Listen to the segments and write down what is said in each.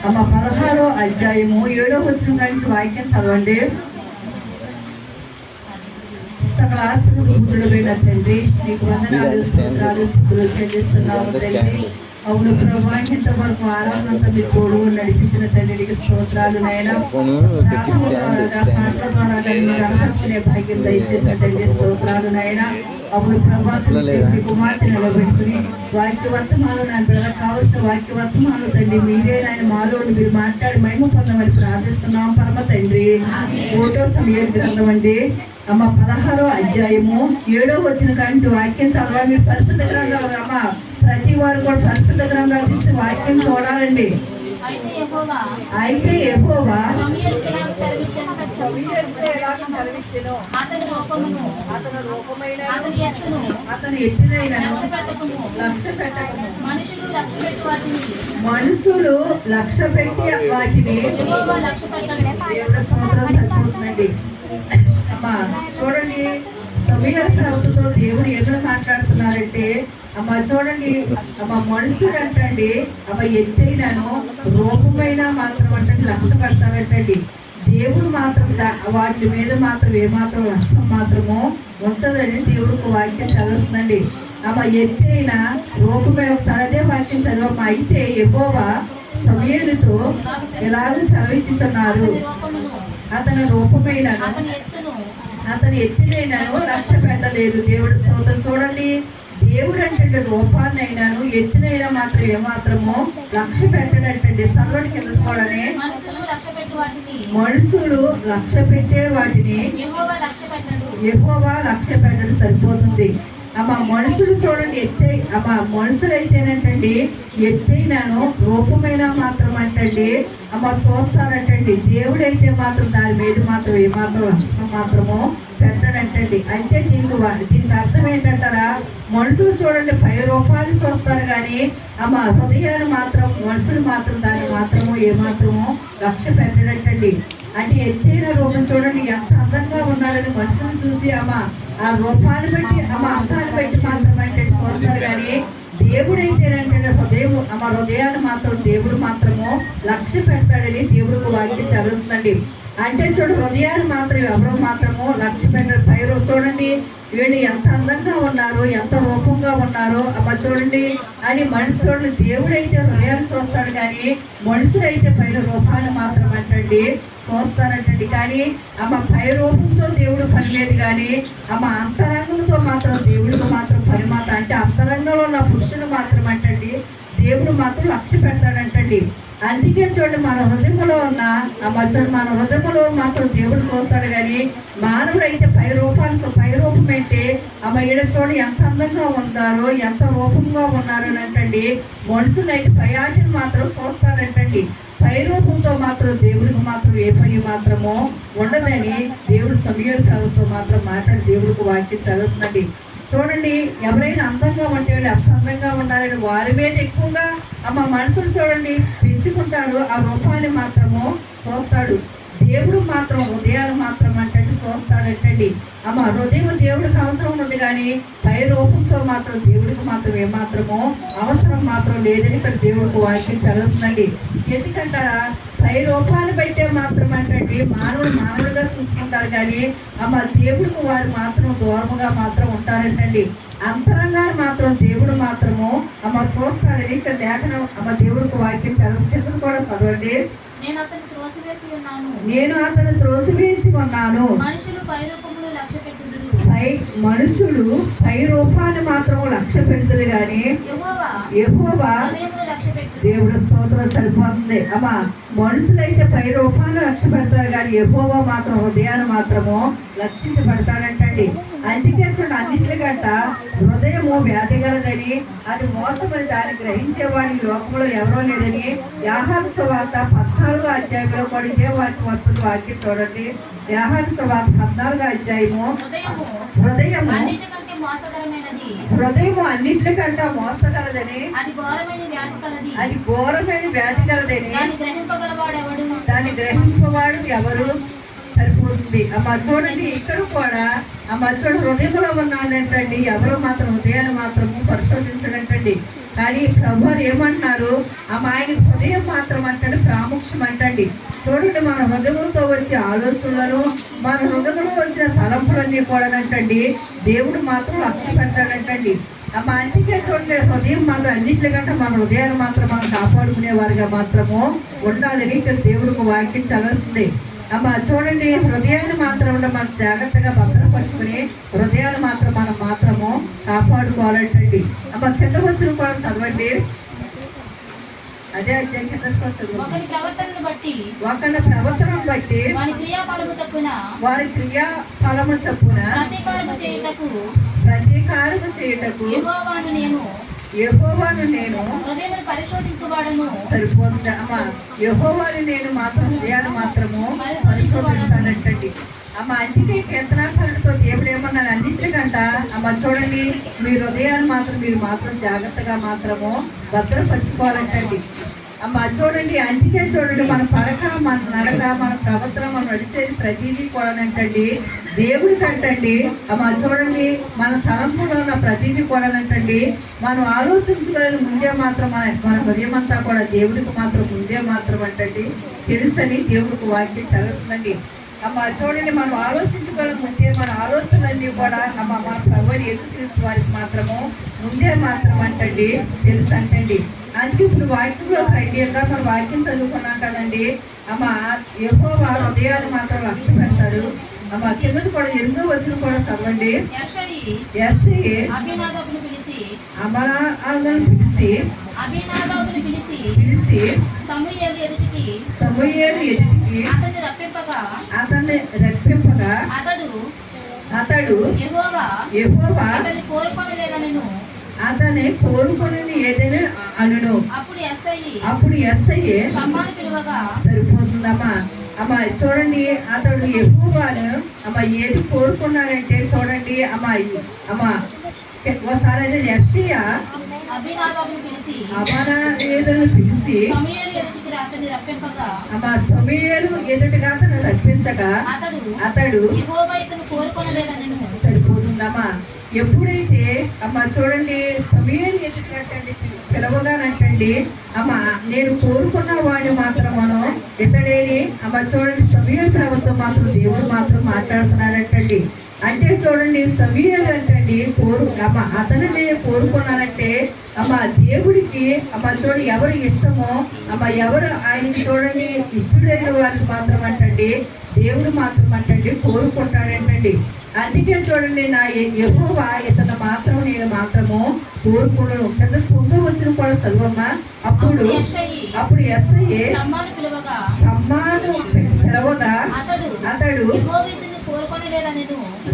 అమ్మ 16వ అధ్యాయము 7వ వచనం నుంచి వాక్యం చదవండి. సకల ఆస్తులు బుద్ధుడైన తండ్రి, నీకు వందనాలు స్తోత్రాలు స్తుతులు చెల్లిస్తున్నాము తండ్రి. అవును ప్రభా, ఇంతవరకు ఆరాధనంతా మీ తోడు నడిపించిన తండ్రి, నీకు స్తోత్రాలు నాయనా. కనపరుచుకునే భాగ్యం దయచేసిన తండ్రి, స్తోత్రాలు నాయనా. అవును ప్రభా, కుమార్తె నిలబెట్టుకుని వాక్యవర్తమానం నా పిల్లలకు కావలసిన వాక్యవర్తమానం తండ్రి మీరే నాయన మాలో మీరు మాట్లాడి మహిమ పొందమని ప్రార్థిస్తున్నాం పరమ తండ్రి. 1వ సమూయేలు గ్రంథం అండి అమ్మ 16వ అధ్యాయము 7వ వచనం కాంచి వాక్యం చదవాలి. మీరు పరిశుద్ధ గ్రంథాలు అమ్మ ప్రతి వారు కూడా పరిశుద్ధ గ్రంథాలు తీసి వాక్యం చూడాలండి. అయితే యెహోవా అతని రూపమైన అతని ఎత్తునైనను లక్ష్య పెట్టకము. మనుషులు లక్ష్య పెట్టి వాటిని దేవుడి స్తోత్రం సరిపోతుందండి. అమ్మా చూడండి, సమూయేలు ప్రవక్తతో దేవుడు ఎదురు మాట్లాడుతున్నారంటే అమ్మ చూడండి, అమ్మ మనుషుడు అంటండి అమ్మ ఎత్తైనాను రూపమైన మాత్రం అంటే లక్ష్య పెడతారంటండి. దేవుడు మాత్రం వాటి మీద మాత్రం ఏమాత్రం లక్ష్యం మాత్రమో ఉంచదని దేవుడికి వాక్యం చదువుతుందండి. అమ్మ ఎత్తైన రూపమైన ఒకసారి అదే వాక్యం చదవమ్మ. అయితే యెహోవా సమూయేలుతో ఎలాగ చదివించుచున్నారు, అతని రూపమైన అతని ఎత్తునైనాను లక్ష్య పెట్టలేదు. దేవుడి స్తోత్రం. చూడండి, దేవుడు అంటే రూపాన్ని అయినాను ఎత్తునైనా మాత్రం ఏమాత్రమో లక్ష్య పెట్టడంటండి. సర్వటి కింద చూడనే మనుషులు లక్ష్య పెట్టే వాటిని యెహోవా లక్ష్య పెట్టడం సరిపోతుంది. అమ్మ మనుషులు చూడండి అమ్మ మనుషులు అయితేనంటండి ఎత్తైనాను రూపమైన మాత్రం అంటండి అమ్మ చూస్తారంటండి. దేవుడు అయితే మాత్రం దాని మీద మాత్రం ఏమాత్రం లక్ష్యం మాత్రమో పెట్టడంటండి. అంటే దీనికి అర్థం ఏంటంటారా, మనుషులు చూడండి పై రూపాలు చూస్తారు కానీ అమ్మ హృదయాలు మాత్రం మనుషులు మాత్రం దాన్ని మాత్రము ఏమాత్రమో లక్ష్య పెట్టడంటండి. అంటే ఎత్తైన రూపం చూడండి ఎంత అందంగా ఉన్నారని మనుషులు చూసి అమ్మ ఆ రూపాన్ని బట్టి అమ్మ అందాన్ని బట్టి మాత్రం అంటే చూస్తారు కానీ దేవుడైతేనంటే హృదయాన్ని మాత్రం దేవుడు మాత్రము లక్ష్య పెడతాడని దేవుడికి వాక్యం చదువుతుందండి. అంటే చూడు, హృదయాన్ని మాత్రం ఎవరు మాత్రము లక్ష్య పెట్టారు. పైరు చూడండి వీళ్ళు ఎంత అందంగా ఉన్నారు, ఎంత రూపంగా ఉన్నారు అమ్మ చూడండి అని మనుషులు దేవుడైతే హృదయాన్ని చూస్తాడు కానీ మనుషులైతే పైన రూపాన్ని మాత్రం అంటండి చూస్తారంటండి. కానీ అమ్మ పై రూపంతో దేవుడు పని లేదు కానీ అమ్మ అంతరంగంతో మాత్రం దేవుడికి మాత్రం పని మాత్రం అంటే అంతరంగంలో ఉన్న పురుషులు మాత్రం అంటండి దేవుడు మాత్రం లక్ష్య పెడతాడంటండి. అందుకే చూడండి మన హృదయంలో ఉన్న అమ్మ చూడండి మన హృదయంలో మాత్రం దేవుడు చూస్తాడు కానీ మానవుడు అయితే పై రూపం అంటే అమ్మ ఈడ చూడండి ఎంత అందంగా ఉన్నారో ఎంత రూపంగా ఉన్నారో అంటండి. మనుషులు అయితే పై ఆటిని మాత్రం చూస్తారంటండి. పై రూపంతో మాత్రం దేవుడికి మాత్రం ఏ పని మాత్రమో ఉండదని దేవుడు సమూయేలు ప్రవక్తతో మాత్రం మాట్లాడి దేవుడికి వాక్యం చదువుతుందండి. చూడండి, ఎవరైనా అందంగా ఉంటే ఎంత అందంగా ఉండాలని వారి మీద ఎక్కువగా అమ్మ మనుషులు చూడండి పెంచుకుంటారు. ఆ రూపాన్ని మాత్రము చూస్తాడు. దేవుడు మాత్రం హృదయాలు మాత్రం అంటే చూస్తాడంటండి. అమ్మ హృదయం దేవుడికి అవసరం ఉంది కానీ పై రూపంతో మాత్రం దేవుడికి మాత్రం ఏమాత్రమో అవసరం మాత్రం లేదని ఇక్కడ దేవుడికి వాక్యం చదువుతుందండి. ఎందుకంటారా, పై రూపాన్ని బట్టే మాత్రం అంటే మానవుడుగా చూసుకుంటారు కానీ అమ్మ దేవుడికి వారు మాత్రం దూరముగా మాత్రం ఉంటారంటండి. అంతరంగాన్ని మాత్రం దేవుడు మాత్రము అమ్మ చూస్తాడని ఇక్కడ లేఖనం అమ్మ దేవుడికి వాక్యం చదువుతుంది కూడా చదవండి. నేను అతను త్రోసివేసి ఉన్నాను. మనుషులు పై రూపాన్ని మాత్రం లక్ష్య పెడుతుంది కానీ యెహోవా దేవుడు స్తోత్రం సరిపోతుంది. అమ్మ మనుషులైతే పై రూపాన్ని లక్ష్య పెడతారు కానీ యెహోవా మాత్రం హృదయాన్ని మాత్రము లక్షించి పెడతాడంటండి. అందుకే చూడండి అన్నింటికంట హృదయము వ్యాధి గలదని అది మోసమని దాన్ని గ్రహించేవాడి లోకంలో ఎవరో లేదని యోహాను సువార్త 14వ అధ్యాయంలో కూడా ఇదే వాక్యం వస్తుంది. వాక్యం చూడండి, యోహాను సువార్త 14వ అధ్యాయము హృదయము అన్నింటికంటే మోసగలదని అది ఘోరమైన వ్యాధి కలదని దాన్ని గ్రహింపవాడు ఎవరు సరిపోతుంది. అమ్మ చూడండి ఇక్కడ కూడా అమ్మ చూడ హృదయంలో ఉన్నానంటండి, ఎవరో మాత్రం హృదయాన్ని మాత్రము పరిశోధించడంటండి. కానీ ప్రభు వారు ఏమంటున్నారు, అమ్మ ఆయన హృదయం మాత్రం అంటాడు ప్రాముఖ్యం అంటండి. చూడండి మన హృదయంతో వచ్చే ఆలోచనలను, మన హృదయంలో వచ్చిన తలంపులన్నీ కూడా అంటండి దేవుడు మాత్రం లక్ష్య పెడతాడంటండి. అమ్మ అందుకే చూడండి హృదయం మాత్రం అన్నింటికంటే మన హృదయాన్ని మాత్రం మనం కాపాడుకునే వారిగా మాత్రము ఉండాలని ఇక్కడ దేవుడికి వాక్యం చదివిస్తుంది. అమ్మ చూడండి హృదయాన్ని మాత్రం మనం జాగ్రత్తగా భద్రపరుచుకుని హృదయాన్ని మాత్రం మనం మాత్రము కాపాడుకోవాలంటండి. అమ్మ కింద వచ్చిన కూడా చదవండి, అదే అధ్యాయం కింద ఒకరి ప్రవర్తనను బట్టి వారి క్రియా ఫలము చొప్పున ప్రతీకారము చేయుటకు యెహోవాను నేను సరిపోతుంది. అమ్మ యెహోవాను నేను మాత్రం హృదయాన్ని మాత్రము పరిశోధిస్తానంటండి. అమ్మ అందుకే కీర్తనాకారుడితో దేవుడు ఏమన్నాడు, అన్నింటికంట అమ్మ చూడండి మీ హృదయాన్ని మాత్రం మీరు మాత్రం జాగ్రత్తగా మాత్రము భద్రపరచుకోవాలంటండి. అమ్మ చూడండి అందుకే చూడండి మన పడక, మన నడక, మన ప్రవర్తన, మనం నడిచేది ప్రతిదీ కూడానంటండి దేవుడి కంటండి. అమ్మ చూడండి మన తలంపులో ఉన్న ప్రతిదీ కూడానంటండి మనం ఆలోచించుకోలేని ముందే మాత్రం మన హృదయం అంతా కూడా దేవుడికి మాత్రం ముందే మాత్రం అంటండి తెలుసని దేవుడికి వాక్యం చదువుతుందండి. అమ్మ చూడండి మనం ఆలోచించుకోవడం ముందే మన ఆలోచనలన్నీ కూడా అమ్మ మన ప్రభువు యేసుక్రీస్తు వారికి మాత్రము ముందే మాత్రం అంటండి తెలుసు అంటండి. అందుకే ఇప్పుడు వాక్యంలో ఐడియాగా మనం వాక్యం చదువుకున్నాం కదండి. అమ్మ యెహోవా హృదయాన్ని మాత్రం లక్ష్య పెడతాడు. అమ్మ కిందది కూడా 8వ వచనం కూడా చదవండి. యెషయి అభినాదాబును పిలిచి సమూయేలు ఎదుటికి అతన్ని రప్పింపగా అతడు యెహోవా అతని కోరుకొని ఏదైనా అనును. అప్పుడు యెషయి సరిపోతుందమ్మా. అమ్మ చూడండి అతడు యెహోవాను అమ్మ ఏది కోరుకున్నాడంటే చూడండి అమ్మ ఒకసారి అయితే యెషయి అభినాదాబును పిలిచి అమ్మ సమూయేలు ఎదుటిగా అతను రప్పించగా అతడు సరిపోతుందమ్మా. ఎప్పుడైతే అమ్మ చూడండి సమూయేలు ఎదుటికంటండి పిలవగానంటండి అమ్మ నేను కోరుకున్న వాడిని మాత్రం మనం ఇతడేని అమ్మ చూడండి సమూయేలు ప్రభుత్వం మాత్రం దేవుడు మాత్రం మాట్లాడుతున్నాడంటండి. అంటే చూడండి సమూయేలు అంటండి అమ్మ అతను నేను కోరుకున్నానంటే అమ్మ దేవుడికి అమ్మ చూడండి ఎవరు ఇష్టమో అమ్మ ఎవరు ఆయనకి చూడండి ఇష్టడైన వారికి మాత్రం అంటండి దేవుడు మాత్రం అంటండి కోరుకుంటాడంటండి. అందుకే చూడండి నా యెహోవా ఇతను మాత్రం నేను మాత్రము కోరుకున్నాను. కింద 9వ వచనం కూడా చదువమ్మ. అప్పుడు యెషయి సమ్మాను పిలవగా అతడు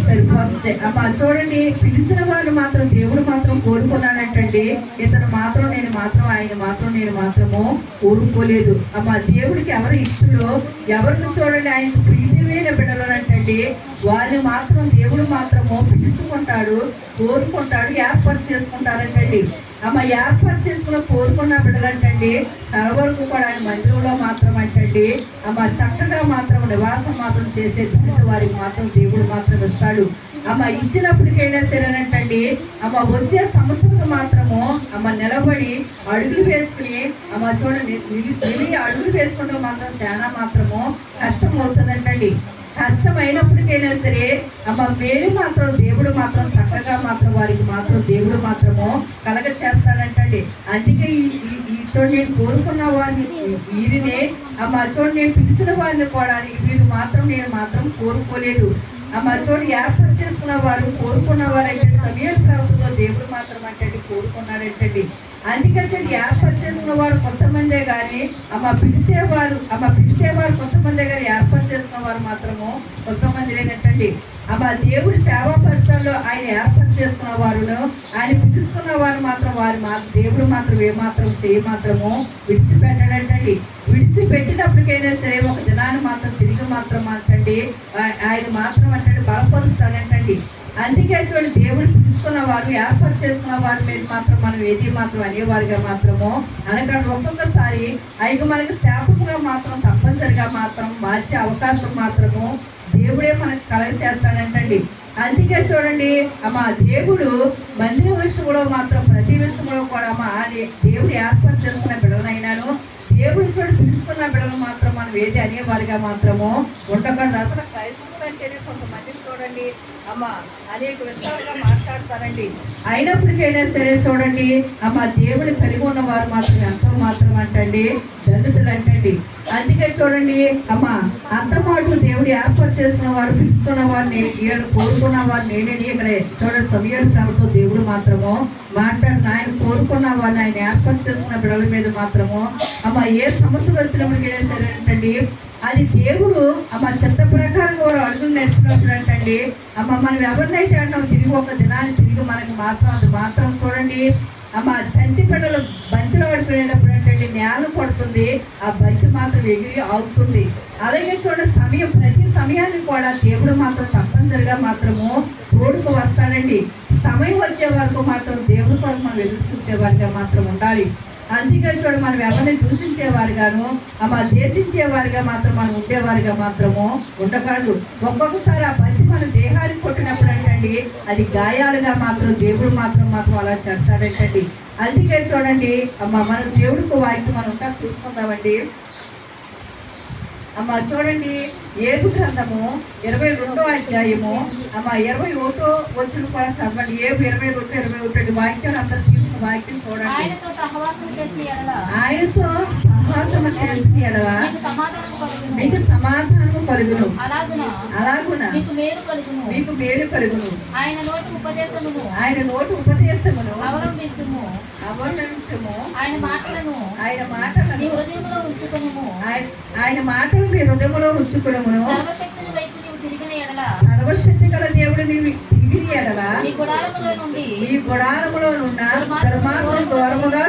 సరిపోతుంది. అమ్మ చూడండి పిలిచిన వాళ్ళు మాత్రం దేవుడు మాత్రం కోరుకున్నాడంటండి. ఇతను మాత్రం నేను మాత్రం ఆయన మాత్రం నేను మాత్రము కోరుకోలేదు. అమ్మ దేవుడికి ఎవరు ఇష్టలో ఎవరిని చూడండి ఆయనకు ప్రీతిమైన బిడ్డలనంటండి వాళ్ళు మాత్రం దేవుడు మాత్రము పిలుచుకుంటాడు, కోరుకుంటాడు, ఏర్పాటు చేసుకుంటారంటండి. అమ్మ ఏర్పాటు చేసుకున్న కోరుకున్న బిడ్డలంటండి తన వరకు కూడా ఆయన మందిరంలో మాత్రం అంటండి అమ్మ చక్కగా మాత్రం నివాసం మాత్రం చేసే దుఃఖ వారికి మాత్రం దేవుడు మాత్రం ఇస్తాడు. అమ్మ ఇచ్చినప్పటికైనా సరేనంటండి అమ్మ వచ్చే సంవత్సరం మాత్రము అమ్మ నిలబడి అడుగులు వేసుకుని అమ్మ చూడండి అడుగులు వేసుకుంటూ మాత్రం చాలా మాత్రము కష్టం అవుతుందంటండి. కష్టమైనప్పటికైనా సరే అమ్మ మేలు మాత్రం దేవుడు మాత్రం చక్కగా మాత్రం వారికి మాత్రం దేవుడు మాత్రము కలగ చేస్తాడంటండి. అందుకే ఈ చూడండి నేను కోరుకున్న వారిని వీరినే అమ్మ చూడండి నేను పిలిచిన వారిని కూడా వీరు మాత్రం నేను మాత్రం కోరుకోలేదు. అమ్మ చూడండి ఏర్పాటు చేసుకున్న వారు కోరుకున్న వారు అంటే సమూయేలు ప్రభుత్వంలో దేవుడు మాత్రం అంటే కోరుకున్నాడంటండి. అందుకే చూడండి ఏర్పాటు చేసుకున్న వారు కొంతమందే కానీ పిలిచేవారు కొంతమందే కానీ ఏర్పాటు చేసుకున్న వారు మాత్రము కొంతమంది లేనట్టండి. అమ్మ దేవుడి సేవా పరిసరాల్లో ఆయన ఏర్పాటు చేసుకున్న వారును ఆయన పిలుచుకున్న వారు మాత్రం దేవుడు మాత్రం ఏమాత్రం మాత్రము విడిచిపెట్టాడంటండి. విడిచిపెట్టినప్పటికైనా సరే ఒక దినాన్ని మాత్రం తిరిగి మాత్రం అంటండి ఆయన మాత్రం అంటే బలపరుస్తాడంటండి. అందుకే చూడండి దేవుడు పిలుచుకున్న వారు ఏర్పాటు చేసుకున్న వారి మీద మాత్రం మనం ఏది మాత్రం అనేవారుగా మాత్రము అనకండి ఒక్కొక్కసారి అయిక మనకి శాపంగా మాత్రం తప్పనిసరిగా మాత్రం మార్చే అవకాశం మాత్రము దేవుడే మనకు కలగ చేస్తాడంటండి. అందుకే చూడండి అమ్మా దేవుడు మందిర విషయంలో మాత్రం ప్రతి విషయంలో కూడా అమ్మా దేవుడు ఏర్పాటు చేస్తున్న బిడ్డలైనాను దేవుడు చూడు పిలుచుకున్న బిడ్డలు మాత్రం మనం ఏది అనేవారిగా మాత్రము ఉండకూడదు. అసలు క్రైస్తవులు అంటేనే కొంతమందిని చూడండి అమ్మ అనేక విషయాలుగా మాట్లాడతారండి. అయినప్పటికైనా సరే చూడండి అమ్మ దేవుడు కలిగి ఉన్న వారు మాత్రం ఎంతో మాత్రం అంటండి దళితులు అంటండి. అందుకే చూడండి అమ్మ అంత మాట దేవుడు ఏర్పాటు చేసిన వారు పిలుచుకున్న వారిని కోరుకున్న వారు నేనేని ఇక్కడ చూడండి సమయాలు ప్రభుత్వం దేవుడు మాత్రము మాట్లాడిన ఆయన కోరుకున్న వారిని ఆయన ఏర్పాటు చేసిన బిడ్డల మీద మాత్రము అమ్మ ఏ సమస్యలు వచ్చినప్పటికైనా సరే అంటండి అది దేవుడు అమ్మ చిత్త ప్రకారంగా వారు అడుగులు నేర్చుకున్నప్పుడు అంటండి అమ్మ మనం ఎవరినైతే అంటాం తిరిగి ఒక దినాన్ని తిరిగి మనకు మాత్రం అది మాత్రం చూడండి అమ్మ చంటి పిల్లలు బంతిలో ఆడుకునేటప్పుడు ఏంటంటే నేల పడుతుంది, ఆ బంతి మాత్రం ఎగిరి ఆగుతుంది. అలాగే చూడండి ప్రతి సమయాన్ని కూడా దేవుడు మాత్రం తప్పనిసరిగా మాత్రము రోడ్డుకు వస్తాడండి. సమయం వచ్చే వరకు మాత్రం దేవుడి కొరకు మనం ఎదురు చూసేవారిగా మాత్రం ఉండాలి. అందుకే చూడండి మనం ఎవరిని దూషించేవారుగాను అమ్మ దేశించేవారిగా మాత్రం మనం ఉండేవారిగా మాత్రము ఉండకూడదు. ఒక్కొక్కసారి ఆ బంతి మన దేహానికి కొట్టినప్పుడు అంటండి అది గాయాలుగా మాత్రం దేవుడు మాత్రం అలా చేస్తాడంటండి. అందుకే చూడండి అమ్మ మన దేవుడికి వాయికి మనం ఇంకా చూసుకుందామండి. అమ్మ చూడండి ఏబు గ్రంథము 22వ అధ్యాయము అమ్మ 21వ వచనం కూడా చదవండి. ఏబు 22:21 వాక్యాలు అందరూ తీసుకున్న వాక్యం చూడండి. ఆయనతో సహవాసము చేసిన ఎడల మీకు సమాధానము కలుగును, అలాగున మీకు మేలు కలుగును. ఆయన నోటి ఉపదేశమును అవలంబించుము, ఆయన మాటలను మీ హృదయములో ఉంచుకొనుము. సర్వశక్తి గల దేవుడు నీవు తిరిగిన ఎడల ఈ గుడారములో ఉన్న దుర్మార్గం దూరముగా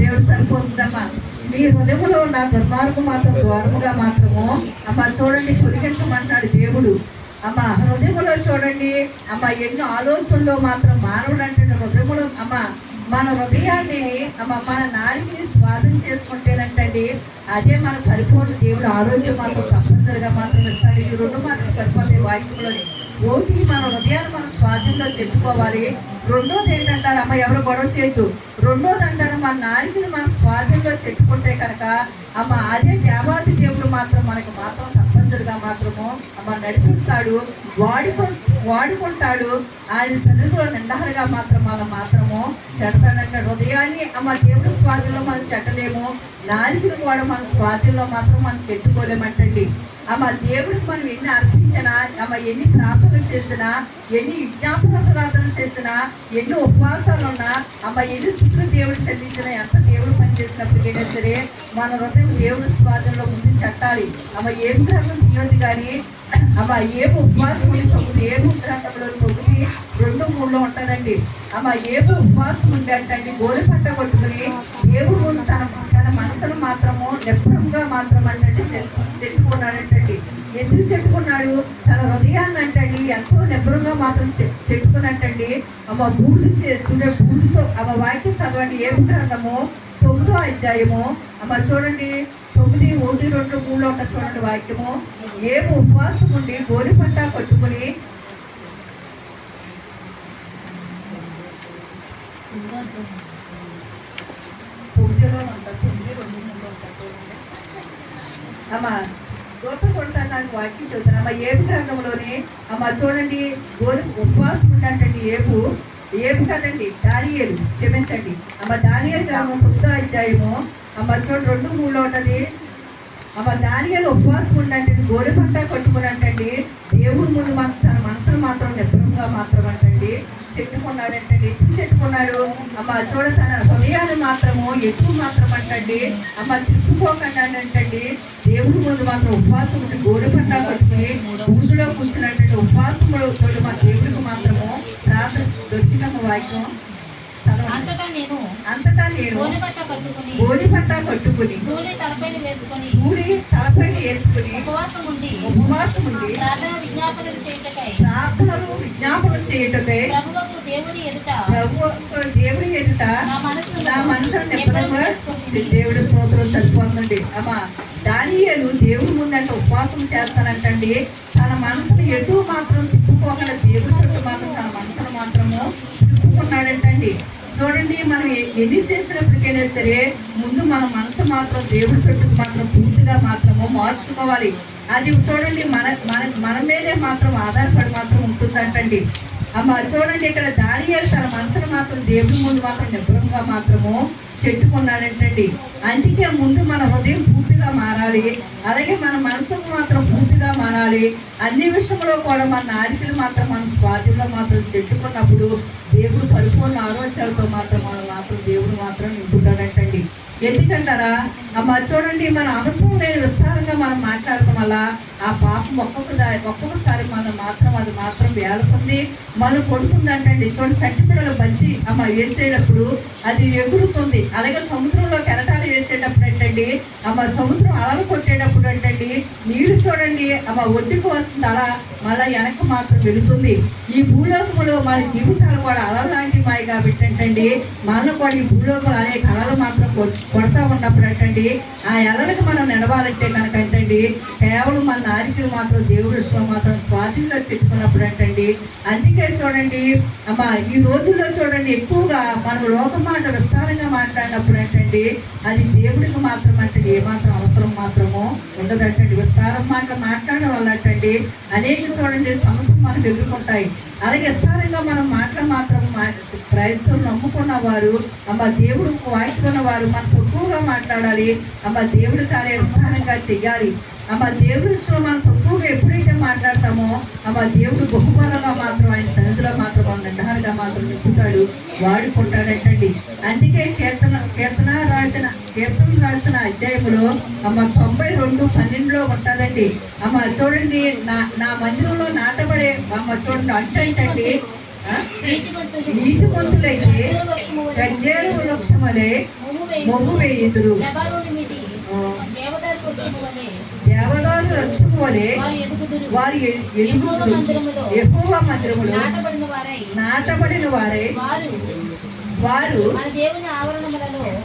దేవుడు సరిపోతుందమ్మా. మీ హృదయములో ఉన్న దుర్మార్గం మాత్రం దూరముగా మాత్రము అమ్మ చూడండి తొలగించమంటాడు దేవుడు. అమ్మ హృదయములో చూడండి అమ్మ ఎన్నో ఆలోచనలో మాత్రం మానవుడు అంటే హృదయములో అమ్మ మన హృదయాన్ని అమ్మ మన నాలుగుని స్వాధీనం చేసుకుంటేనంటండి అదే మన పరిపూర్ణ దేవుడు ఆరోగ్యం మాత్రం తప్పనిసరిగా మాత్రం ఇస్తాడు. ఈ రెండు మాత్రం సరిపోతాయి వాక్యంలోని. ఒకటి మన హృదయాన్ని మన స్వాధీనంలో చెప్పుకోవాలి. రెండోది ఏంటంటారు అమ్మ ఎవరు గొడవ చేయొద్దు. రెండోది అంటారు మన నాలుగుని మన స్వాధీనంలో చెప్పుకుంటే కనుక అమ్మ అదే దేవాది దేవుడు మాత్రం మనకు మాత్రం తప్పనిసరిగా మాత్రము అమ్మ నడిపిస్తాడు, వాడుకుంటాడు. ఆయన సన్నిధిలో నిండారుగా మాత్రం మనం మాత్రము చెడతాడంటే హృదయాన్ని అమ్మ దేవుడి స్వాధీనంలో మనం చెట్టలేము, నాలుగుని కూడా మన స్వాధీనంలో మాత్రం మనం చెట్టుకోలేమంటండి. అమ్మ దేవుడికి మనం ఎన్ని అర్పించినా అమ్మ ఎన్ని ప్రార్థనలు చేసినా ఎన్ని విజ్ఞాపన ప్రార్థనలు చేసినా ఎన్ని ఉపవాసాలు ఉన్నా అమ్మ ఎన్ని స్థుతులు దేవుడు చెల్లించినా ఎంత దేవుడు పని చేసినప్పటికైనా సరే మన హృదయం దేవుడి స్వాధీనంలో ముందు చెట్టాలి. అమ్మ ఏం గ్రంథం తీయొద్దు కానీ అమ్మ ఏం ఉపవాసం ఉండి 9 ఏం గ్రంథంలో 9, 2, 3లో ఉంటుందండి. అమ్మ ఏం ఉపవాసం ఉండి అంటే గోరి పంట కొట్టుకుని దేవుడు ముందు తన మనసును మాత్రము నిపుణంగా మాత్రం అంటే చెట్టుకున్నాడంటండి. ఎందుకు చెట్టుకున్నాడు? తన హృదయాన్ని అంటండి ఎంతో నిపుణంగా మాత్రం చెట్టుకున్నట్టండి. అమ్మ బూడితో అమ్మ వాక్యం చదవండి. ఏం గ్రంథము 9వ అధ్యాయము అమ్మ చూడండి 9, 1, 2, 3లో ఉంటుంది చూడండి వాక్యము. ఏం ఉపవాసం ఉండి గోరి పంట కొట్టుకుని అమ్మ చూడతాను నాకు వాక్యం చెబుతాను. అమ్మ ఏబు గ్రంథంలోని అమ్మ చూడండి గోరి ఉపవాసం ఉండండి. ఏబు కదండి దానియేలు, క్షమించండి అమ్మ దానియేలు గ్రంథం 9వ అధ్యాయము అమ్మ చూడండి 2, 3లో ఉంటుంది. అమ్మ దానియేలు ఉపవాసం ఉండండి గోరి పంట కొట్టుకున్నట్టండి దేవుడి ముందు మాత్రం తన మనసును మాత్రం నిపుణంగా మాత్రం అంటండి చెట్టుకున్నాడంటండి. ఎత్తుకు చెట్టుకున్నాడు అమ్మ చూడ తన హృదయాన్ని మాత్రము ఎక్కువ మాత్రం అంటండి అమ్మ తిప్పుకోకుండా అంటండి దేవుడి ముందు మాత్రం ఉపవాసం ఉండి గోరి పంట కొట్టుకుని ఊసులో కూర్చున్నట్టండి ఉపవాసంలో మా దేవుడికి మాత్రము ప్రార్థన దొరికిందమ్మ వాక్యం అంతటా నేను అంతటా నేను గోనెపట్ట కట్టుకుని గోడిపట్ట కట్టుకుని ధూళి తలపైన వేసుకొని ఊరి తలపైన వేసుకుని ఉపవాసం ఉండి ప్రార్థన విజ్ఞాపనలు చేయుటకై ప్రార్థనలు విజ్ఞాపన చేయటకై ప్రభువుకు దేవుని ఎదుట దేవుడి ఎదుట నా మనసును నా మనసును నిబ్బరంగా దేవుడి స్తోత్రం సరిపోతుందండి అమ్మా దానియేలు దేవుడి ముందంట ఉపవాసం చేస్తానంటండి తన మనసును ఎటు మాత్రం తిప్పుకోకుండా దేవుడి చుట్టూ మాత్రం తన మనసును మాత్రము తిప్పుకున్నాడంటండి. చూడండి, మనం ఎన్ని చేసినప్పటికైనా సరే ముందు మన మనసు మాత్రం దేవుడి చుట్టూ మాత్రం పూర్తిగా మాత్రము మార్చుకోవాలి. అది చూడండి మన మన మన మీదే మాత్రం ఆధారపడి మాత్రం ఉంటుందంటండి. అమ్మ చూడండి, ఇక్కడ దానియేలు తన మనసును మాత్రం దేవుడి ముందు మాత్రం నిబ్బరంగా మాత్రము చెట్టుకున్నాడంటండి. అందుకే ముందు మన హృదయం పూర్తిగా మారాలి, అలాగే మన మనసుకు మాత్రం పూర్తిగా మారాలి. అన్ని విషయంలో కూడా మన నారికలు మాత్రం మన స్వాధీనంలో మాత్రం చెట్టుకున్నప్పుడు దేవుడు పరిపూర్ణ ఆలోచనలతో మాత్రం మనం మాత్రం దేవుడు మాత్రం నింపుతాడంటండి. ఎందుకంటారా అమ్మ చూడండి, మన అవసరం లేని విస్తారంగా మనం మాట్లాడటం వల్ల ఆ పాపం ఒక్కొక్కసారి మనం మాత్రం అది మాత్రం వేలుకుంది, మనం కొడుతుందంటండి. చూడండి, చట్టి పిల్లలు బంతి అమ్మ వేసేటప్పుడు అది ఎగురుతుంది. అలాగే సముద్రంలో కెరటాలు వేసేటప్పుడు అంటండి అమ్మ సముద్రం అలలు కొట్టేటప్పుడు అంటండి నీరు చూడండి అమ్మ ఒడ్డుకు వస్తుంది, అలా మళ్ళీ వెనక్కి మాత్రం వెళుతుంది. ఈ భూలోకములో మన జీవితాలు కూడా అలలు లాంటి మాయ కాబట్టి అంటండి మనం కూడా ఈ భూలోకం అనేక అలలు మాత్రం కొడతా ఉన్నప్పుడు అంటండి ఆ అలలకు మనం నడవాలంటే కనుక అంటండి కేవలం మన నారికలు మాత్రం దేవుడి విషయంలో మాత్రం స్వాధీనంలో చెప్పుకున్నప్పుడు అంటండి. అందుకే చూడండి అమ్మ ఈ రోజుల్లో చూడండి ఎక్కువగా మనం లోక మాట విస్తారంగా మాట్లాడినప్పుడు ఏంటండి అది దేవుడికి మాత్రం అంటే ఏమాత్రం అవసరం మాత్రమో ఉండదంటండి. విస్తారం మాట్లాడడం వల్ల అంటండి అనేక చూడండి సమస్యలు మనకు ఎదుర్కొంటాయి. అలాగే విస్తారంగా మనం మాత్రం క్రైస్తవులు నమ్ముకున్న వారు అమ్మ దేవుడు వాయిస్తున్న వారు మనం తక్కువగా మాట్లాడాలి. అమ్మ దేవుడి కార్యాలు విస్తారంగా చెయ్యాలి. అమ్మ దేవుడి విషయంలో మనం తక్కువగా ఎప్పుడైతే మాట్లాడతామో అమ్మ దేవుడు బహుబలంగా మాత్రం ఆయన సన్నిధిలో మాత్రం నిండారుగా మాత్రం నింపుతాడు, వాడుకుంటాడంటండి. అందుకే కీర్తన రాసిన అధ్యాయంలో అమ్మ 92:12 ఉంటుందండి. అమ్మ చూడండి, నా మందిరంలో నాటబడే అమ్మ చూడండి అంటండి నీతిమంతులైతే గజ్జేరు వృక్షములే మొగ్గు వేయుదురు, దేవదారు వృక్షము వలె వారు ఎదుగుదురు. యెహోవా మందిరములో నాటబడిన వారే వారు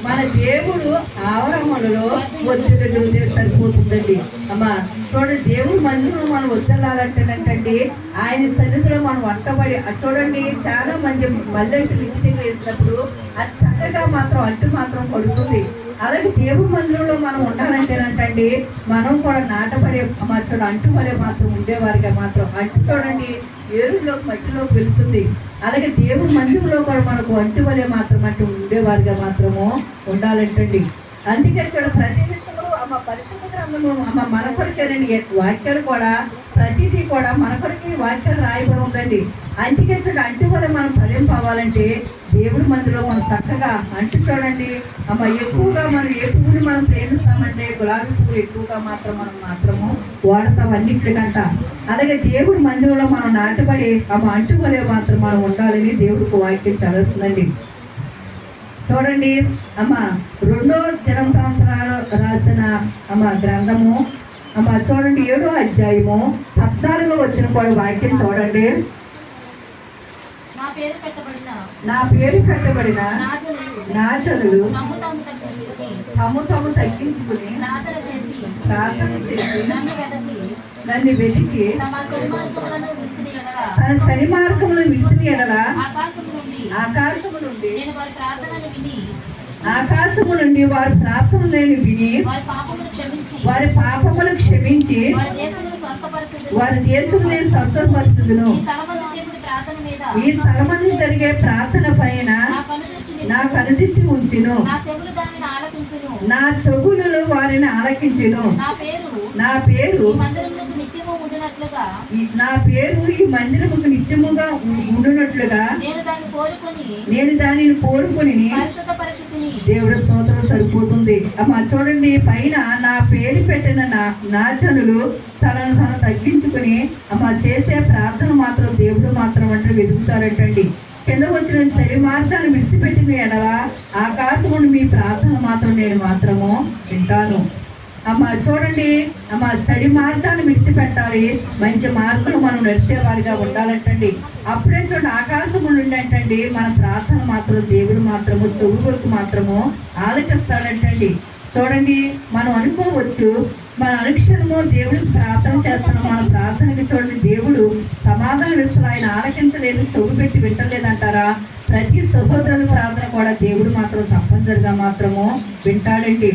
మన దేవుడు ఆవరణములలో ఒత్తిడి సరిపోతుందండి. అమ్మా చూడండి, దేవుడు మందిరంలో మనం వద్దలాలంటేనంటండి ఆయన సన్నిధిలో మనం వంటబడి చూడండి చాలా మంది మల్లెంటు లిప్టింగ్ వేసినప్పుడు అది చక్కగా మాత్రం అంటు మాత్రం పడుతుంది. అలాగే దేవుడి మందిరంలో మనం ఉండాలంటేనంటండి మనం కూడా నాటపడే చూడ అంటుపడే మాత్రం ఉండేవారిగా మాత్రం అంటు చూడండి ఏరులోకి మట్టిలోకి వెళ్తుంది. అలాగే దేవుడి మందిరంలో కూడా మనకు అంటువలే మాత్రం అంటూ ఉండేవారిగా మాత్రము ఉండాలంటండి. అందుకే చూడ ప్రతి విషయంలో అమ్మ పరిశుద్ధ గ్రంథము అమ్మ మన కొరికేనండి వాక్యాలు కూడా ప్రతిదీ కూడా మన కొరికి వాక్యాలు రాయబడి ఉందండి. అందుకే చూడ అంటు వల్ల మనం ఫలం కావాలంటే దేవుడి మందిలో మనం చక్కగా అంటు చూడండి అమ్మ ఎక్కువగా మనం ఏ పువ్వుని మనం ప్రేమిస్తామంటే గులాబీ పువ్వులు ఎక్కువగా మాత్రము వాడతాం అన్నింటికంట. అలాగే దేవుడి మందిరంలో మనం నాటుబడి అమ్మ అంటుబడే మాత్రం మనం ఉండాలని దేవుడికి వాక్యం చదువుతుందండి. చూడండి అమ్మ 2వ దినవృత్తాంతాలు రాసిన అమ్మ గ్రంథము అమ్మ చూడండి 7వ అధ్యాయము 14వ వచనం కూడా వాక్యం చూడండి. నా పేరు పెట్టబడిన నా జనులు తమ్ము తగ్గించుకుని ప్రార్థన చేసి నన్ను వెతికి తన శని మార్గమును విడిసిన ఎడల ఆకాశము నుండి వారి ప్రార్థనలను విని వారి పాపములు క్షమించి వారి దేశమునే స్వస్థపరచుదును. ఈ స్థలమందు జరిగే ప్రార్థన పైన నా కనుదృష్టి ఉంచును, నా చెవులలో వారిని ఆలకించును. నా పేరు ఈ మందిరముకు నిత్యముగా ఉండునట్లుగా నేను దానిని కోరుకుని దేవుడి స్తోత్రం సరిపోతుంది. అమ్మ చూడండి పైన నా పేరు పెట్టిన నా జనులు తనను తగ్గించుకుని అమ్మ చేసే ప్రార్థన మాత్రం దేవుడు మాత్రం అంటే వెతుకుతారంటండి. కింద వచ్చిన చెవి మార్గాన్ని విడిచిపెట్టిన ఎడల ఆకాశమును మీ ప్రార్థన మాత్రం నేను మాత్రము వింటాను. అమ్మ చూడండి అమ్మ, చెడు మార్గాన్ని విడిచిపెట్టాలి, మంచి మార్గంలో మనం నడిచేవారిగా ఉండాలంటండి. అప్పుడే చూడండి ఆకాశము నుండి అంటండి మన ప్రార్థన మాత్రం దేవుడు మాత్రము చెవులకు మాత్రము ఆలకిస్తాడంటండి. చూడండి మనం అనుకోవచ్చు మన అనుక్షణము దేవుడికి ప్రార్థన చేస్తున్నాం, మన ప్రార్థనకి చూడండి దేవుడు సమాధానం ఇస్తారు, ఆయన ఆలకించలేదు, చెవు పెట్టి వింటలేదంటారా? ప్రతి సహోదరుల ప్రార్థన కూడా దేవుడు మాత్రం తప్పనిసరిగా మాత్రము వింటాడండి.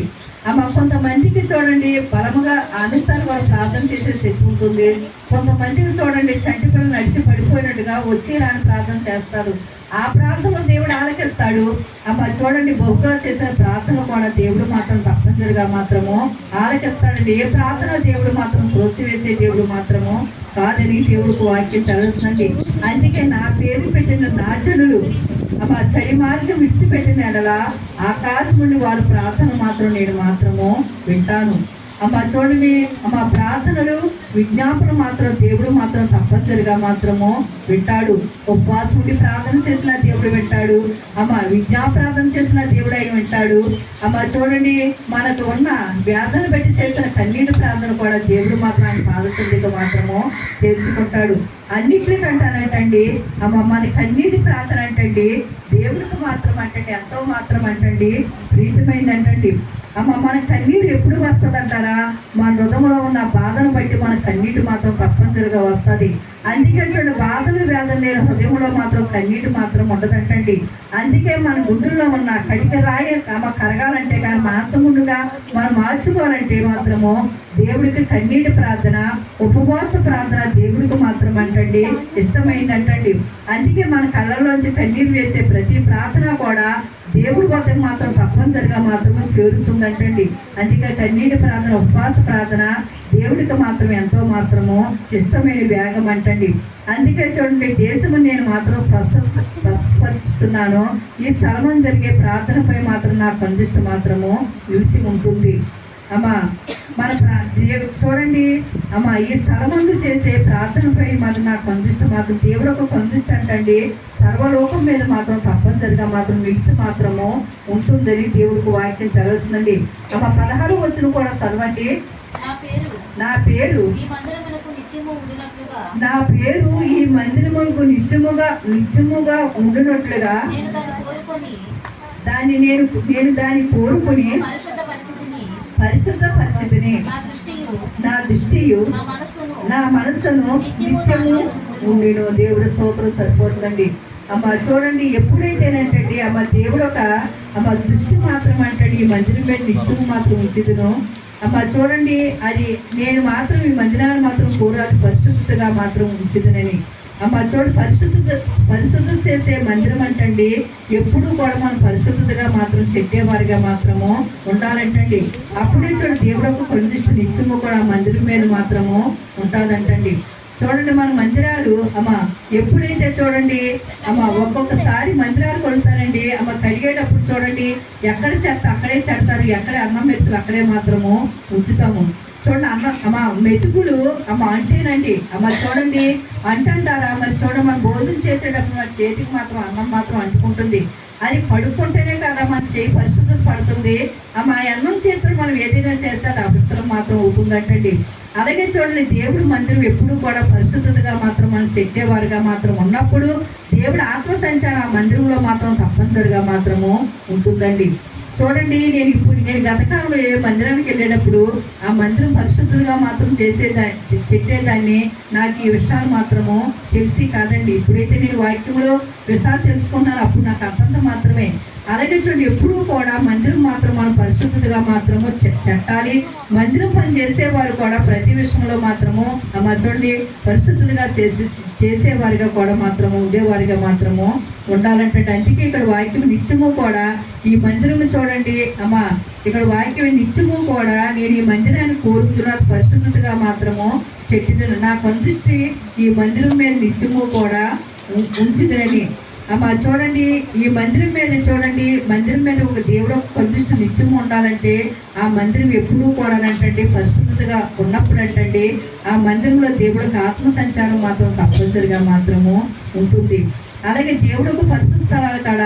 అమ్మ కొంతమందికి చూడండి బలముగా అనుసారం వారు ప్రార్థన చేసే శక్తి ఉంటుంది. కొంతమందికి చూడండి చంటి పిల్లలు నడిచి పడిపోయినట్టుగా వచ్చి రాని ప్రార్థన చేస్తారు, ఆ ప్రార్థన దేవుడు ఆలకిస్తాడు. అమ్మ చూడండి బహుగా చేసిన ప్రార్థన కూడా దేవుడు మాత్రం తప్పనిసరిగా మాత్రము ఆలకిస్తాడండి. ఏ ప్రార్థన దేవుడు మాత్రం త్రోసివేసే దేవుడు మాత్రము కాదని దేవుడికి వాక్యం చదువుతుందండి. అందుకే నా పేరు పెట్టిన నా జనులు అమ్మ సడి మార్గం విడిచిపెట్టిన ఎడల ఆకాశం నుండి వారి ప్రార్థన మాత్రం నేను మాత్రము వింటాను. అమ్మ చూడండి అమ్మ ప్రార్థనలు విజ్ఞాపన మాత్రం దేవుడు మాత్రం తప్పనిసరిగా మాత్రము వింటాడు. ఉపవాసం ఉండి ప్రార్థన చేసిన దేవుడు వింటాడు. అమ్మ విజ్ఞాపరాధన చేసిన దేవుడు అయి వింటాడు. అమ్మ చూడండి మనకు ఉన్న వ్యాధులను బట్టి చేసిన కన్నీటి ప్రార్థన కూడా దేవుడు మాత్రం ఆయన పాదసన్నిధిగా మాత్రము చేర్చుకుంటాడు. అన్నిటికంటానంటండి అమ్మ మన కన్నీటి ప్రార్థన అంటండి దేవుడికి మాత్రం అంటండి ఎంతో మాత్రం అంటండి ప్రీతమైందంటండి. అమ్మ మన కన్నీరు ఎప్పుడు వస్తుంది అంటారా? మన హృదయంలో ఉన్న బాధను బట్టి మన కన్నీటి మాత్రం తప్పనిసరిగా వస్తుంది. అందుకే చూడండి బాధలు వేదన లేని హృదయంలో మాత్రం కన్నీటి మాత్రం ఉండదంటండి. అందుకే మన గుండెల్లో ఉన్న కటిక రాయి కరగాలంటే కానీ మాంసముండుగా మనం మార్చుకోవాలంటే మాత్రము దేవుడికి కన్నీటి ప్రార్థన ఉపవాస ప్రార్థన దేవుడికి మాత్రం అంటండి ఇష్టమైందంటండి. అందుకే మన కళ్ళల్లోంచి కన్నీరు వేసే ప్రతి ప్రార్థన కూడా దేవుడి వద్దకు మాత్రం తప్పనిసరిగా మాత్రమే చేరుతుందంటండి. అందుకే కన్నీటి ప్రార్థన ఉపవాస ప్రార్థన దేవుడికి మాత్రం ఎంతో మాత్రము ఇష్టమైన వేగం అంటండి. అందుకే చూడండి దేశము నేను మాత్రం స్వస్థపరుచుతున్నాను, ఈ స్థలం జరిగే ప్రార్థనపై మాత్రం నా కందిష్ట మాత్రము నిలిచి ఉంటుంది. అమ్మ మన చూడండి అమ్మ ఈ స్థలమందు చేసే ప్రార్థనపై మాత్రం నాకు కందిష్ట మాత్రం దేవుడు ఒక కందిష్ట అంటండి సర్వలోకం మీద మాత్రం తప్పనిసరిగా మాత్రం నిలిచి మాత్రము ఉంటుందని దేవుడికి వాక్యం చదువుతుందండి. అమ్మ 16 వచనం కూడా చదవండి. నా పేరు ఈ మందిరములకు నిత్యముగా ఉండునట్లుగా నేను దాన్ని కోరుకొని పరిశుద్ధపరిచితిని, నా దృష్టియు నా మనస్సును నిత్యము ఉండిను. దేవుడి స్తోత్రం సరిపోతుందండి. అమ్మ చూడండి ఎప్పుడైతేనంటండి అమ్మ దేవుడు ఒక అమ్మ దృష్టి మాత్రం అంటండి ఈ మందిరం మీద నిత్యము మాత్రం ఉంచుదును. అమ్మ చూడండి అది నేను మాత్రం ఈ మందిరాన్ని మాత్రం కోరాలి పరిశుద్ధతగా మాత్రం ఉంచుదునని. అమ్మ చూడండి పరిశుద్ధ చేసే మందిరం అంటండి ఎప్పుడు కూడా మనం పరిశుద్ధతగా మాత్రం చెట్టేవారిగా మాత్రము ఉండాలంటండి. అప్పుడే చూడండి దేవుడు ఒక కొంచెం నిత్యము కూడా మందిరం మీద మాత్రము ఉంటుందంటండి. చూడండి మన మందిరాలు అమ్మ ఎప్పుడైతే చూడండి అమ్మ ఒక్కొక్కసారి మందిరాలు కొడతారండి అమ్మ కడిగేటప్పుడు చూడండి ఎక్కడ చెత్త అక్కడే చెడతారు, ఎక్కడ అన్నం మెతుకులు అక్కడే మాత్రము ఉంచుతాము. చూడండి అమ్మ మెతుకులు అమ్మ అంటేనండి అమ్మ చూడండి అంటారా మరి చూడండి మనం భోజనం చేసేటప్పుడు మన చేతికి మాత్రం అన్నం మాత్రం అంటుకుంటుంది, అది కడుక్కుంటేనే కదా మన చేయి పరిశుద్ధత పడుతుంది. అమ్మ అన్నం చేతులు మనం ఏదైనా చేస్తే అది అపవిత్రం మాత్రం అవుతుందంటండి. అలాగే చూడండి దేవుడు మందిరం ఎప్పుడు కూడా పరిశుద్ధతగా మాత్రం మనం చెట్టేవారుగా మాత్రం ఉన్నప్పుడు దేవుడు ఆత్మ సంచారం ఆ మందిరంలో మాత్రం తప్పనిసరిగా మాత్రము ఉంటుందండి. చూడండి నేను గతకాలంలో ఏ మందిరానికి వెళ్ళేటప్పుడు ఆ మందిరం పరిశుద్ధులుగా మాత్రం చెట్టేదాన్ని నాకు ఈ విషయాలు మాత్రము తెలిసి కాదండి. ఇప్పుడైతే నేను వాక్యంలో విషయాలు తెలుసుకున్నాను అప్పుడు నాకు అంతంత మాత్రమే. అలాగే చూడండి ఎప్పుడూ కూడా మందిరం మాత్రం మనం పరిశుద్ధతగా మాత్రము చెట్టాలి. మందిరం పని చేసేవారు కూడా ప్రతి విషయంలో మాత్రము చూడండి పరిశుద్ధులుగా చేసేవారిగా కూడా మాత్రము ఉండేవారిగా మాత్రము ఉండాలంటే. అందుకే ఇక్కడ వాక్యం నిత్యము కూడా ఈ మందిరము చూడండి అమ్మ ఇక్కడ వాక్యం నిత్యము కూడా నేను ఈ మందిరాన్ని కోరుతున్నా పరిశుద్ధతగా మాత్రము చెట్టిదను, నా కొందృష్టి ఈ మందిరం మీద నిత్యము కూడా ఉంచుదని. అమ్మ చూడండి ఈ మందిరం మీద చూడండి మందిరం మీద ఒక దేవుడు ఒక కొందృష్టి నిత్యము ఉండాలంటే ఆ మందిరం ఎప్పుడూ కూడా అంటే పరిశుద్ధతగా ఉన్నప్పుడు అంటే ఆ మందిరంలో దేవుడికి ఆత్మ సంచారం మాత్రం తప్పనిసరిగా మాత్రము ఉంటుంది. అలాగే దేవుడికి పరిశుద్ధ స్థలాల కాడ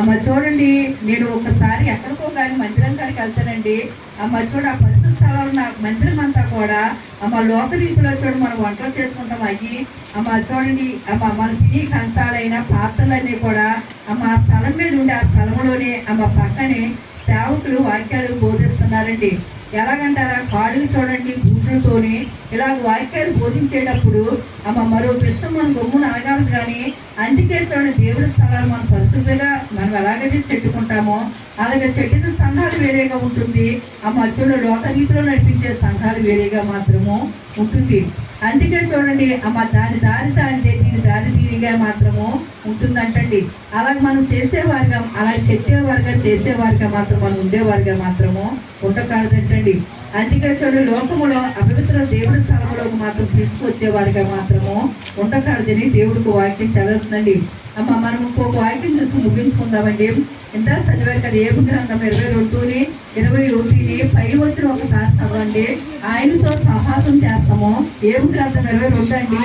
అమ్మ చూడండి, నేను ఒకసారి ఎక్కడికో కానీ మందిరం కాడికి వెళ్తానండి. అమ్మ చూడ ఆ పరిశుద్ధ స్థలాలు ఉన్న మందిరం అంతా కూడా అమ్మ లోక రీతిలో చూడు మనం వంటలు చేసుకుంటాం. అయ్యి అమ్మ చూడండి, అమ్మ మన తిని కంచాలైన పాత్రలన్నీ కూడా అమ్మ ఆ స్థలం మీద ఉండి ఆ స్థలంలోనే అమ్మ పక్కనే సేవకులు వాక్యాలు బోధిస్తున్నారండి. ఎలాగంటారా, కాళ్ళు చూడండి బూట్లతోని ఇలా వాక్యాలు బోధించేటప్పుడు అమ్మ మరో విషయం మనం గమ్మున అనగాలి. కానీ అందుకే చూడండి, దేవుడి స్థలాలు మనం పరిశుద్ధంగా మనం ఎలాగైతే చెట్టుకుంటామో అలాగే చెట్టిన సంఘాలు వేరేగా ఉంటుంది. అమ్మ చూడు లోక రీతిలో నడిపించే సంఘాలు వేరేగా మాత్రము ఉంటుంది. అందుకే చూడండి అమ్మ దాని దారి దానిదే, దీని దారి దీనిగా మాత్రము ఉంటుందంటండి. అలాగే మనం చేసేవారుగా అలా చెప్పేవారుగా చేసేవారుగా మాత్రం మనం ఉండేవారుగా మాత్రము ఉండకూడదంటండి. అందుకే చూడండి, లోకములో అపవిత్ర దేవుడి స్థలంలోకి మాత్రం తీసుకొచ్చేవారుగా మాత్రము ఉండకూడదని దేవుడికి వాక్యం చదివేస్తుందండి. అమ్మ మనం ఇంకొక వాక్యం చూసి ముగించుకుందామండి. ఎంత చదివారు కదా, ఏబు గ్రంథం 22:21 పై వచ్చిన ఒకసారి చదవండి. ఆయనతో సహాసం చేస్తాము. ఏబు గ్రంథం 22 అండి.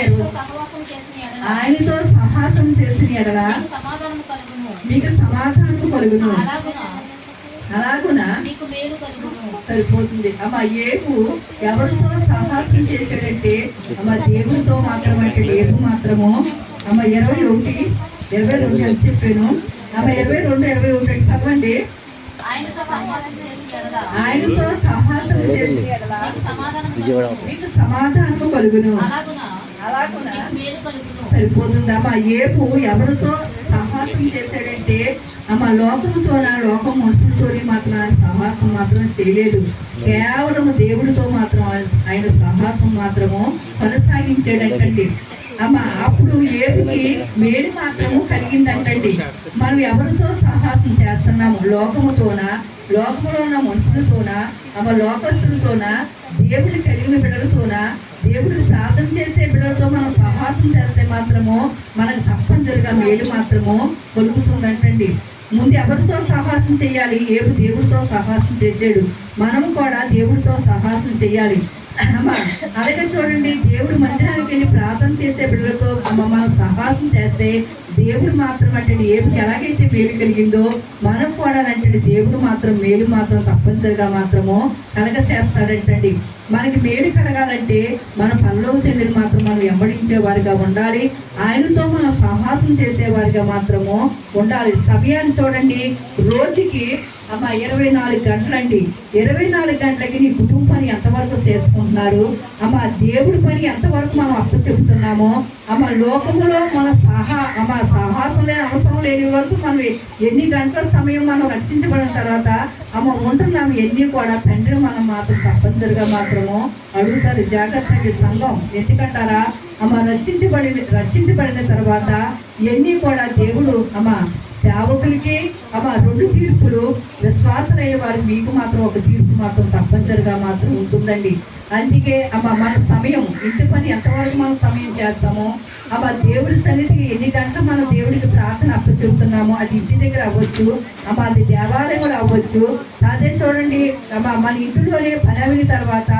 ఆయనతో సహాసం చేసిన ఎడల మీకు సమాధానం కలుగును, అలాగున సరిపోతుంది. అమ్మ ఏబు ఎవరితో సహాసం చేశాడంటే అమ్మ దేవుడితో మాత్రం అంటే ఏబు మాత్రము. అమ్మ 21:22 అని చెప్పాను. అమ్మ 22:21 చదవండి. ఆయనతో సహాసం చేసిన ఎడల మీకు సమాధానము కలుగును, అలాగున సరిపోతుంది. అమ్మ ఏబు ఎవరితో సహాసం చేశాడంటే అమ్మ లోకముతోన లోకం మనుషులతోని మాత్రం ఆయన సహాసం మాత్రం చేయలేదు. కేవలం దేవుడితో మాత్రం ఆయన సహాసం మాత్రము కొనసాగించాడంటండి. అమ్మ అప్పుడు ఏబుకి మేలు మాత్రము కలిగిందంటండి. మనం ఎవరితో సహాసం చేస్తున్నాము, లోకముతోన లోకములో ఉన్న మనుషులతోన అమ్మ లోకస్తులతోన దేవుడి కలిగిన బిడ్డలతోన దేవుడికి ప్రార్థన చేసే బిడ్డలతో మనం సహాసం చేస్తే మాత్రము మనకు తప్పనిసరిగా మేలు మాత్రము కలుగుతుందంటండి. ముందు ఎవరితో సహాసం చేయాలి? ఏబు దేవుడితో సహాసం చేశాడు. మనము కూడా దేవుడితో సహాసం చేయాలి. అలాగే చూడండి, దేవుడు మందిరానికి వెళ్ళి ప్రార్థన చేసే బిడ్డలతో మనం సహాసం చేస్తే దేవుడు మాత్రం అంటే ఏబుకి ఎలాగైతే మేలు కలిగిందో మనం కూడా అంటే దేవుడు మాత్రం మేలు మాత్రం తప్పనిసరిగా మాత్రము కలగ చేస్తాడంటండి. మనకి మేలు కలగాలంటే మన పరలోక తండ్రిని మాత్రం మనం వెంబడించేవారిగా ఉండాలి. ఆయనతో మనం సహాసం చేసేవారిగా మాత్రము ఉండాలి. సమయాన్ని చూడండి, రోజుకి అమ్మ 24 గంటలండి. 24 గంటలకి నీ కుటుంబ పని ఎంతవరకు చేసుకుంటున్నారు? అమ్మ దేవుడి పని ఎంతవరకు మనం అప్పచెప్తున్నామో అమ్మ లోకములో మన సాహసం లేని అవసరం లేని వరకు మనం ఎన్ని గంటల సమయం మనం రక్షించబడిన తర్వాత అమ్మ ఉంటున్నాము ఎన్ని కూడా తండ్రిని మనం మాత్రం తప్పనిసరిగా మాత్రము అడుగుతారు. జాగ్రత్త అండి సంఘం, ఎందుకంటారా అమ్మ రక్షించబడిన తర్వాత ఎన్ని కూడా దేవుడు అమ్మ సేవకులకి అమ్మ 2 తీర్పులు, విశ్వాసులైన వారికి మీకు మాత్రం ఒక తీర్పు మాత్రం తప్పనిసరిగా మాత్రం ఉంటుందండి. అందుకే అమ్మ మన సమయం, ఇంటి పని ఎంతవరకు మనం సమయం చేస్తామో అమ్మ దేవుడి సన్నిధికి ఎన్ని గంటలు మనం దేవుడికి ప్రార్థన అప్పచెబుతున్నామో అది ఇంటి దగ్గర అవ్వచ్చు, అమ్మ అది దేవాలయంలో అవ్వచ్చు. అదే చూడండి అమ్మ మన ఇంటిలోనే పని అయిన తర్వాత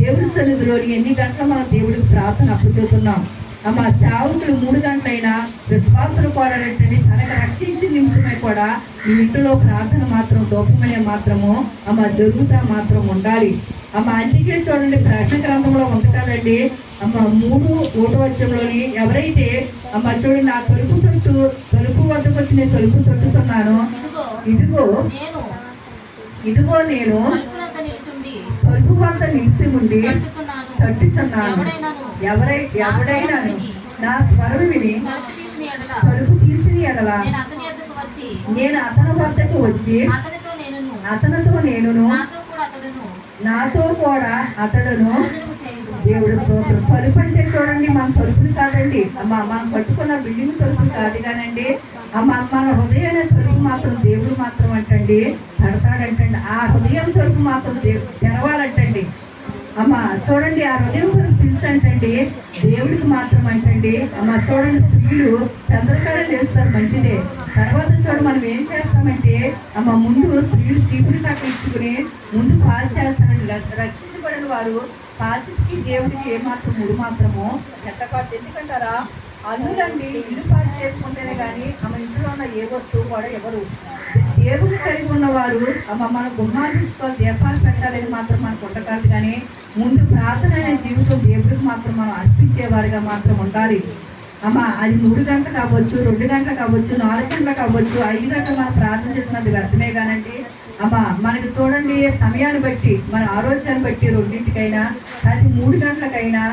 దేవుడి సన్నిధిలోని ఎన్ని గంటలు మనం దేవుడికి ప్రార్థన అప్పచెబుతున్నాం. అమ్మ సేవకులు 3 గంటలైనా విశ్వాసులు కూడా తనకు రక్షించి నిమిత్తమే కూడా ఈ ఇంటిలో ప్రార్థన మాత్రం దోపమనే మాత్రము అమ్మ జరుగుతా మాత్రం ఉండాలి. అమ్మ అందుకే చూడండి, ప్రకటన గ్రంథంలో ఉంది కదండి అమ్మ 3:1 ఎవరైతే అమ్మ చూడండి నా తలుపు వద్దకు వచ్చి నేను తలుపు తొట్టుతున్నానో ఇదిగో నేను తలుపు వద్ద నిలిచి ఉండి తట్టుచున్నాను. ఎవడైనాను నా స్వరం విని తలుపు తీసిన ఎడల నేను అతని వద్దకు వచ్చి అతనితో నేనును నాతో కూడా అతడును. దేవుడు స్తోత్రం. తలుపు అంటే చూడండి మన తలుపులు కాదండి అమ్మ, మనం కట్టుకున్న బిల్డింగ్ తలుపులు కాదు కానండి అమ్మ, మన హృదయాన్ని తలుపు మాత్రం దేవుడు మాత్రం అంటండి తడతాడంటండి. ఆ హృదయం తలుపు మాత్రం తెరవాలంటండి అమ్మ. చూడండి ఆ హృదయం తలుపు తెలుసంటండి దేవుడికి మాత్రం అంటండి అమ్మ. చూడండి స్త్రీలు చంద్రకాడలు వేస్తారు, మంచిదే. తర్వాత చూడండి మనం ఏం చేస్తామంటే అమ్మ ముందు స్త్రీలు చీపురు కట్ట ఇచ్చుకుని ముందు పాలు చేస్తారండి. రక్షించబడిన వారు పాచికి దేవుడికి ఏమాత్రం ముడి మాత్రమో పెట్టకూడదు. ఎందుకంటారా అందులండి ఇల్లు పాలు చేసుకుంటేనే కానీ ఆమె ఇంట్లో ఉన్న ఏ వస్తువు కూడా ఎవరు దేవుడు కలిగి ఉన్నవారు మన గుమ్మాలు తీసుకోవాలి, దీపాలు పెట్టాలని మాత్రం మనకు ఉండకాదు. కానీ ముందు ప్రార్థన అనే జీవితం దేవుడికి మాత్రం మనం అర్పించేవారిగా మాత్రం ఉండాలి. అది 3 గంటలు కావచ్చు, 2 గంటలు కావచ్చు, 4 గంటలు కావచ్చు, 5 గంటలు మనం ప్రార్థన చేసినది వ్యర్థమే కానండి. మనకి చూడండి సమయాన్ని బట్టి మన ఆరోగ్యాన్ని బట్టి 2ంటికైనా అది 3 గంటలకైనా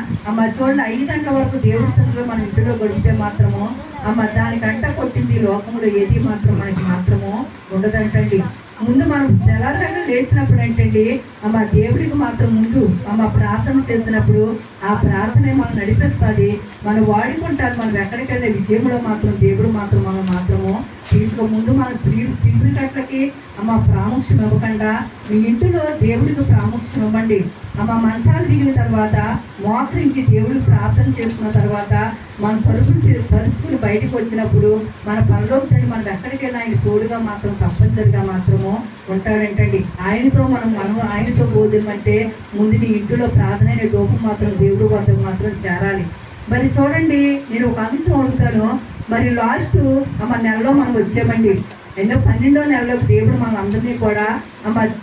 చూడండి 5 గంటల వరకు దేవుడి సన్నిధిలో మనం ఇంటిలో గడిపితే మాత్రము దానికంట కొట్టింది లోకంలో ఏది మాత్రం మనకి మాత్రము ఉండదంటండి. ముందు మనం తెల్లారగంట లేచినప్పుడు ఏంటండి దేవుడికి మాత్రం ముందు ప్రార్థన చేసినప్పుడు ఆ ప్రార్థనే మనం నడిపిస్తుంది, మనం వాడుకుంటారు. మనం ఎక్కడికి వెళ్ళే విజయంలో మాత్రం దేవుడు మాత్రం మనం మాత్రము ముందు మన స్త్రీ కట్లకి ప్రాముఖ్యం ఇవ్వకుండా మీ ఇంటిలో దేవుడికి ప్రాముఖ్యం ఇవ్వండి. మంచాలు దిగిన తర్వాత మోకరించి దేవుడికి ప్రార్థన చేసుకున్న తర్వాత మన పరుచుకుని బయటకు వచ్చినప్పుడు మన పనిలోకి తండ్రి మనం ఎక్కడికి వెళ్ళినా ఆయన తోడుగా మాత్రం తప్పనిసరిగా మాత్రము ఉంటాడంటండి. మనం ఆయనతో పోదామంటే ముందు నీ ఇంటిలో ప్రార్థన అనే దూపం మాత్రం దేవుడి వద్దకు మాత్రం చేరాలి. మరి చూడండి నేను ఒక అంశం అడుగుతాను. మరి లాస్ట్ నెలలో మనం వచ్చామండి. 12వ నెలలో దేవుడు మన అందరినీ కూడా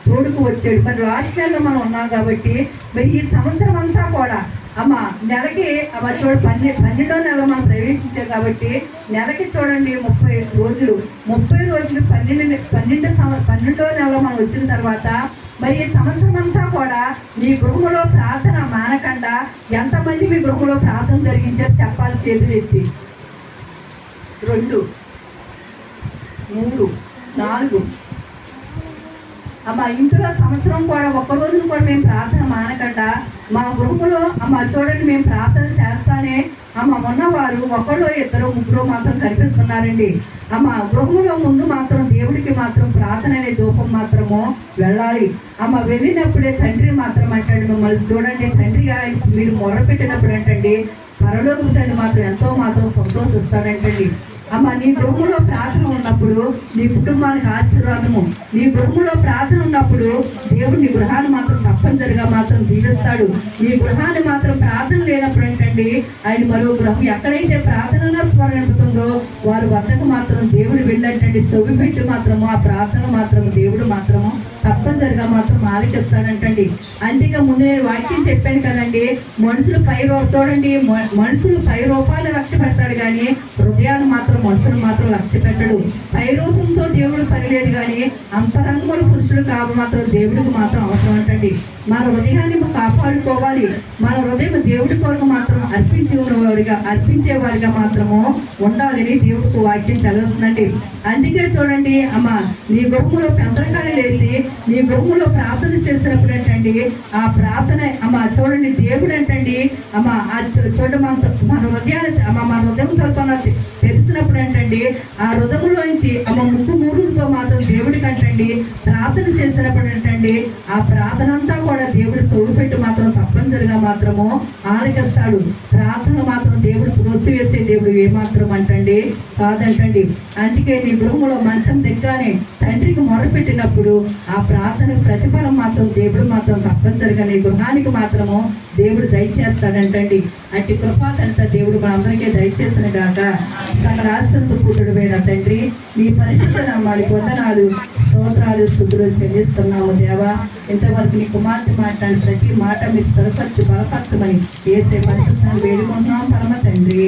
తోడుకు వచ్చాడు. మరి లాస్ట్ నెలలో మనం ఉన్నాం కాబట్టి మరి ఈ సంవత్సరం అంతా కూడా నెలకి చూడండి 12వ నెలలో మనం ప్రవేశించాం కాబట్టి నెలకి చూడండి 30 రోజులు 12వ నెలలో మనం వచ్చిన తర్వాత మరి ఈ సంవత్సరం అంతా కూడా మీ గృహంలో ప్రార్థన మానకుండా ఎంతమంది మీ గృహంలో ప్రార్థన జరిగించారు చెప్పాలి చేతులు ఎత్తి. 2, 3, 4 ఇంట్లో సంవత్సరం కూడా ఒక్క రోజును కూడా మేము ప్రార్థన మానకుండా మా గృహంలో చూడండి మేము ప్రార్థన చేస్తానే ఉన్నవారు 1, 2, 3 మాత్రం కనిపిస్తున్నారండి. గృహంలో ముందు మాత్రం దేవుడికి మాత్రం ప్రార్థన అనే ధూపం మాత్రము వెళ్ళాలి. వెళ్ళినప్పుడే తండ్రి మాత్రం అంటాడు మిమ్మల్ని చూడండి తండ్రిగా మీరు మొరపెట్టినప్పుడు ఏంటండి పరలోకపు తండ్రి మాత్రం ఎంతో మాత్రం సంతోషిస్తాడంటండి. నీ గృహంలో ప్రార్థన ఉన్నప్పుడు నీ కుటుంబానికి ఆశీర్వాదము, నీ గృహంలో ప్రార్థన ఉన్నప్పుడు దేవుడు నీ గృహాన్ని మాత్రం తప్పనిసరిగా మాత్రం దీవిస్తాడు. నీ గృహాన్ని మాత్రం ప్రార్థన లేనప్పుడు ఏంటండి ఆయన మరో గృహం ఎక్కడైతే ప్రార్థన స్మరణింపుతుందో వారి వద్దకు మాత్రం దేవుడు వెళ్ళంటండి. చెవి పెట్టి మాత్రము ఆ ప్రార్థన మాత్రం దేవుడు మాత్రము తప్పనిసరిగా మాత్రం ఆలకిస్తాడంటండి. అందుకే ముందు నేను వాక్యం చెప్పాను కదండి, మనుషులు చూడండి మనుషులు 10 రూపాయలు లక్ష్య పెడతాడు కానీ హృదయాన్ని మాత్రం మనుషులు మాత్రం లక్ష్య పెట్టడు. పై రూపంతో దేవుడు పని లేదు కానీ అంతరంగుల పురుషులు కావు మాత్రం దేవుడికి మాత్రం అవసరం అంటండి. మన హృదయాన్ని కాపాడుకోవాలి. మన హృదయం దేవుడి కొరకు మాత్రం అర్పించేవారిగా మాత్రము ఉండాలని దేవుడికి వాక్యం చదివిస్తుందండి. అందుకే చూడండి నీ గృహంలో పెందరకాయలు వేసి నీ గృహంలో ప్రార్థన చేసినప్పుడు ఏంటండి ఆ ప్రార్థన చూడండి దేవుడు ఏంటండి చూడ మన హృదయాన్ని మన హృదయం తరపున తెలిసినప్పుడు ఏంటండి ఆ హృదయంలోంచి ముక్కు మూరులతో మాత్రం దేవుడి కంటండి ప్రార్థన చేసినప్పుడు ఏంటండి ఆ ప్రార్థన అంతా కూడా దేవుడు సొడు పెట్టి మాత్రం తప్పనిసరిగా మాత్రము ఆలకిస్తాడు. ప్రార్థన మాత్రం దేవుడు త్రోసివేసే దేవుడు ఏమాత్రం అంటండి కాదంటండి. అందుకే నీ గృహంలో మంచం దిగ్గానే తండ్రికి మొరపెట్టినప్పుడు ఆ ప్రార్థనకు ప్రతిఫలం మాత్రం దేవుడు మాత్రం తప్పనిసరిగా నీ గృహానికి మాత్రము దేవుడు దయచేస్తాడంటండి. అట్టి కృపాతంత దేవుడు మనందరికీ దయచేసిన గాక. సకల ఆస్తులతో కూతుడువైన తండ్రి నీ పరిశుద్ధ నామాలు వందనాలు స్తోత్రాలు స్తుతులు చెల్లిస్తున్నాము దేవా. ఇంతవరకు నీ కుమార్తె మాట్లాడిన ప్రతి మాట మీరు స్థిరపరచు బలపరచమని యేసే పరిశుద్ధాన్ని వేడుకుంటున్నాం పరమ తండ్రి.